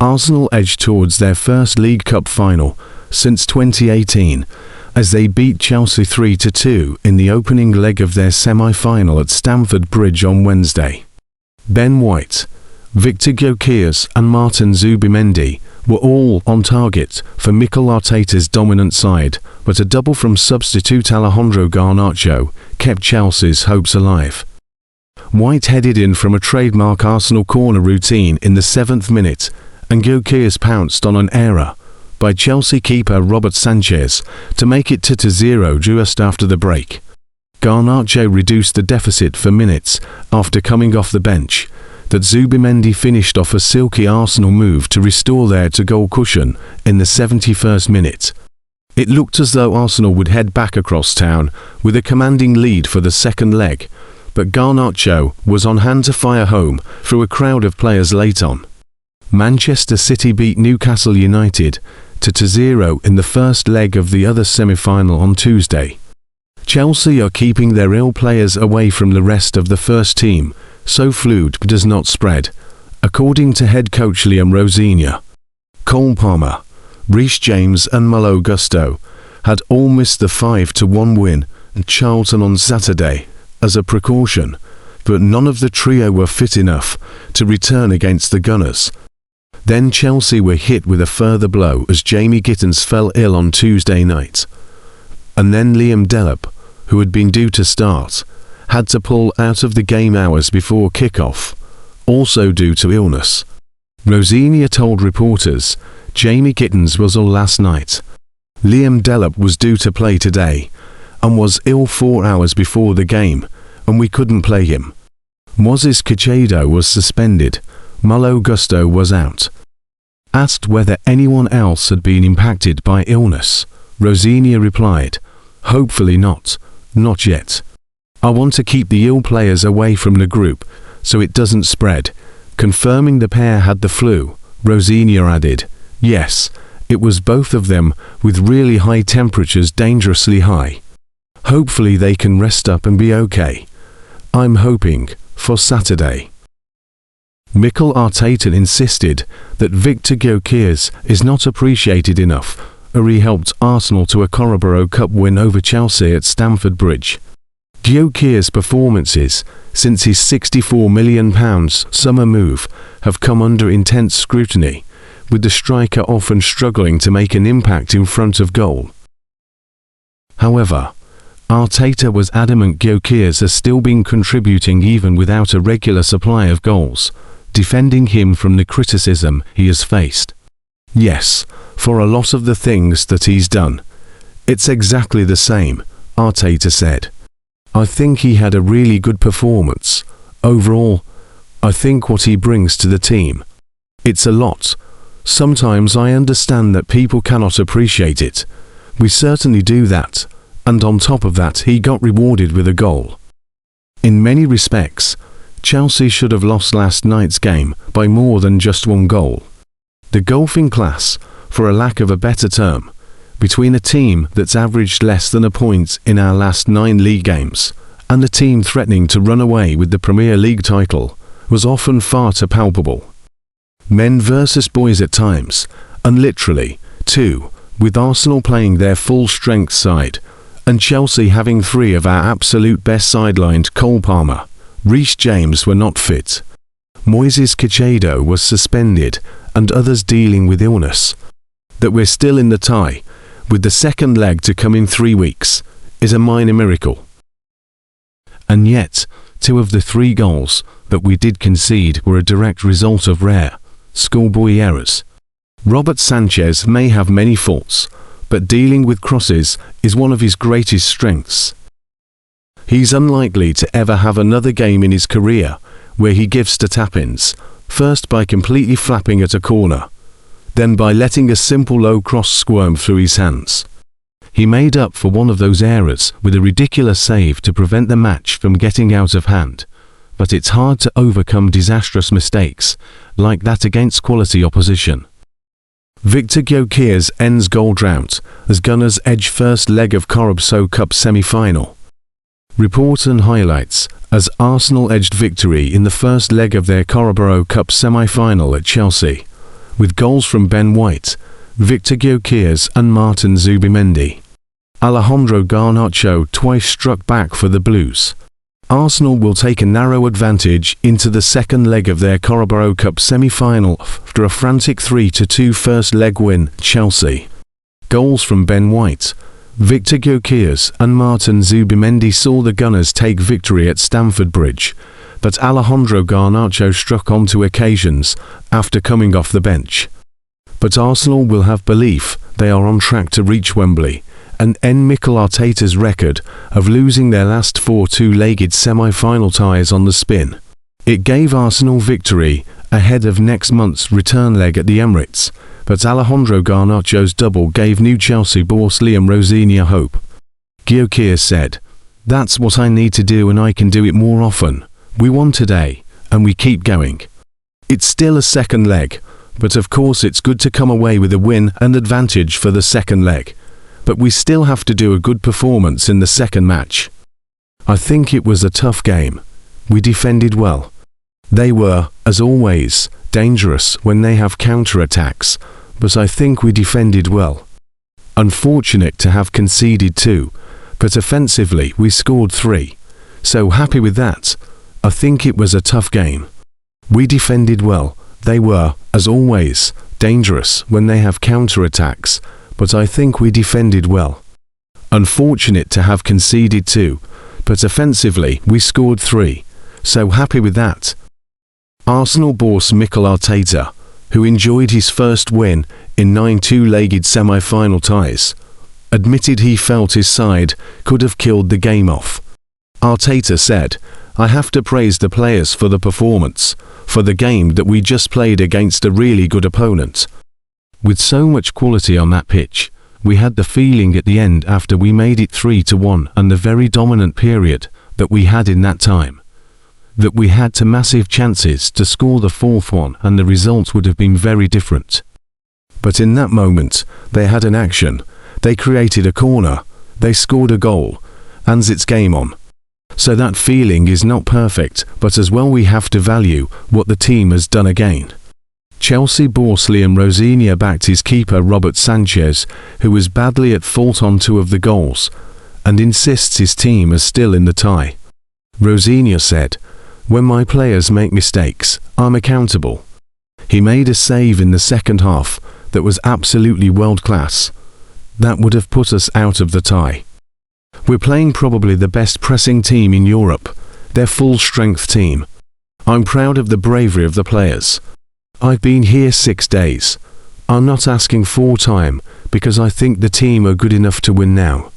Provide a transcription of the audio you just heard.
Arsenal edged towards their first League Cup final since 2018 as they beat Chelsea 3-2 in the opening leg of their semi-final at Stamford Bridge on Wednesday. Ben White, Viktor Gyokeres and Martin Zubimendi were all on target for Mikel Arteta's dominant side, but a double from substitute Alejandro Garnacho kept Chelsea's hopes alive. White headed in from a trademark Arsenal corner routine in the 7th minute, and Gyokeres pounced on an error by Chelsea keeper Robert Sanchez to make it 2-0 just after the break. Garnacho reduced the deficit for minutes after coming off the bench. That Zubimendi finished off a silky Arsenal move to restore their to-goal cushion in the 71st minute. It looked as though Arsenal would head back across town with a commanding lead for the second leg, but Garnacho was on hand to fire home through a crowd of players late on. Manchester City beat Newcastle United 2-0 in the first leg of the other semi-final on Tuesday. Chelsea are keeping their ill players away from the rest of the first team, so fluid does not spread, according to head coach Liam Rosenior. Cole Palmer, Reece James and Malo Gusto had all missed the 5-1 win at Charlton on Saturday as a precaution, but none of the trio were fit enough to return against the Gunners. Then Chelsea were hit with a further blow as Jamie Gittens fell ill on Tuesday night. And then Liam Delap, who had been due to start, had to pull out of the game hours before kick-off, also due to illness. Rosenior told reporters Jamie Gittens was ill last night. Liam Delap was due to play today, and was ill 4 hours before the game, and we couldn't play him. Moises Caicedo was suspended. Malo Gusto was out. Asked whether anyone else had been impacted by illness, Rosenior replied, "Hopefully not yet. I want to keep the ill players away from the group so it doesn't spread." Confirming the pair had the flu, Rosenior added, "Yes, it was both of them with really high temperatures, dangerously high. Hopefully they can rest up and be okay. I'm hoping for Saturday." Mikel Arteta insisted that Viktor Gyokeres is not appreciated enough, or he helped Arsenal to a Carabao Cup win over Chelsea at Stamford Bridge. Gyokeres' performances since his £64 million summer move have come under intense scrutiny, with the striker often struggling to make an impact in front of goal. However, Arteta was adamant Gyokeres has still been contributing even without a regular supply of goals, defending him from the criticism he has faced. "Yes, for a lot of the things that he's done, it's exactly the same," Arteta said. "I think he had a really good performance. Overall, I think what he brings to the team, it's a lot. Sometimes I understand that people cannot appreciate it. We certainly do that, and on top of that he got rewarded with a goal. In many respects, Chelsea should have lost last night's game by more than just one goal. The golfing class, for a lack of a better term, between a team that's averaged less than a point in our last 9 league games and a team threatening to run away with the Premier League title, was often far too palpable. Men versus boys at times, and literally, too, with Arsenal playing their full-strength side, and Chelsea having 3 of our absolute best sidelined. Cole Palmer, Reece James were not fit. Moises Caicedo was suspended, and others dealing with illness. That we're still in the tie, with the second leg to come in 3 weeks, is a minor miracle. And yet, 2 of the 3 goals that we did concede were a direct result of rare, schoolboy errors. Robert Sanchez may have many faults, but dealing with crosses is one of his greatest strengths. He's unlikely to ever have another game in his career where he gives to tap-ins, first by completely flapping at a corner, then by letting a simple low cross squirm through his hands. He made up for one of those errors with a ridiculous save to prevent the match from getting out of hand, but it's hard to overcome disastrous mistakes like that against quality opposition. Viktor Gyokeres ends goal drought as Gunners edge first leg of Carabao Cup semi-final. Report and highlights as Arsenal edged victory in the first leg of their Carabao Cup semi-final at Chelsea. with goals from Ben White, Viktor Gyokeres and Martin Zubimendi. Alejandro Garnacho twice struck back for the Blues. Arsenal will take a narrow advantage into the second leg of their Carabao Cup semi-final after a frantic 3-2 first leg win, Chelsea. Goals from Ben White, Viktor Gyokeres and Martin Zubimendi saw the Gunners take victory at Stamford Bridge, but Alejandro Garnacho struck on two occasions after coming off the bench. But Arsenal will have belief they are on track to reach Wembley and end Mikel Arteta's record of losing their last 4 two-legged semi-final ties on the spin. It gave Arsenal victory ahead of next month's return leg at the Emirates, but Alejandro Garnacho's double gave new Chelsea boss Liam Rosignol hope. Gyokeres said, "That's what I need to do and I can do it more often. We won today, and we keep going. It's still a second leg, but of course it's good to come away with a win and advantage for the second leg. But we still have to do a good performance in the second match. I think it was a tough game. We defended well. They were, as always, dangerous when they have counter-attacks, but I think we defended well. Unfortunate to have conceded 2, but offensively we scored 3. So happy with that. I think it was a tough game. We defended well. They were, as always, dangerous when they have counter-attacks, but I think we defended well. Unfortunate to have conceded 2, but offensively we scored 3, so happy with that." Arsenal boss Mikel Arteta, who enjoyed his first win in 9 two-legged semi-final ties, admitted he felt his side could have killed the game off. Arteta said, "I have to praise the players for the performance, for the game that we just played against a really good opponent. With so much quality on that pitch, we had the feeling at the end after we made it 3-1 and the very dominant period that we had in that time, that we had two massive chances to score the fourth one and the result would have been very different. But in that moment, they had an action, they created a corner, they scored a goal, and it's game on. So that feeling is not perfect, but as well we have to value what the team has done again." Chelsea boss Liam Rosignol backed his keeper Robert Sanchez, who was badly at fault on 2 of the goals, and insists his team is still in the tie. Rosignol said, "When my players make mistakes, I'm accountable." He made a save in the second half that was absolutely world-class. That would have put us out of the tie. We're playing probably the best pressing team in Europe, their full-strength team. I'm proud of the bravery of the players. I've been here 6 days. I'm not asking for time because I think the team are good enough to win now.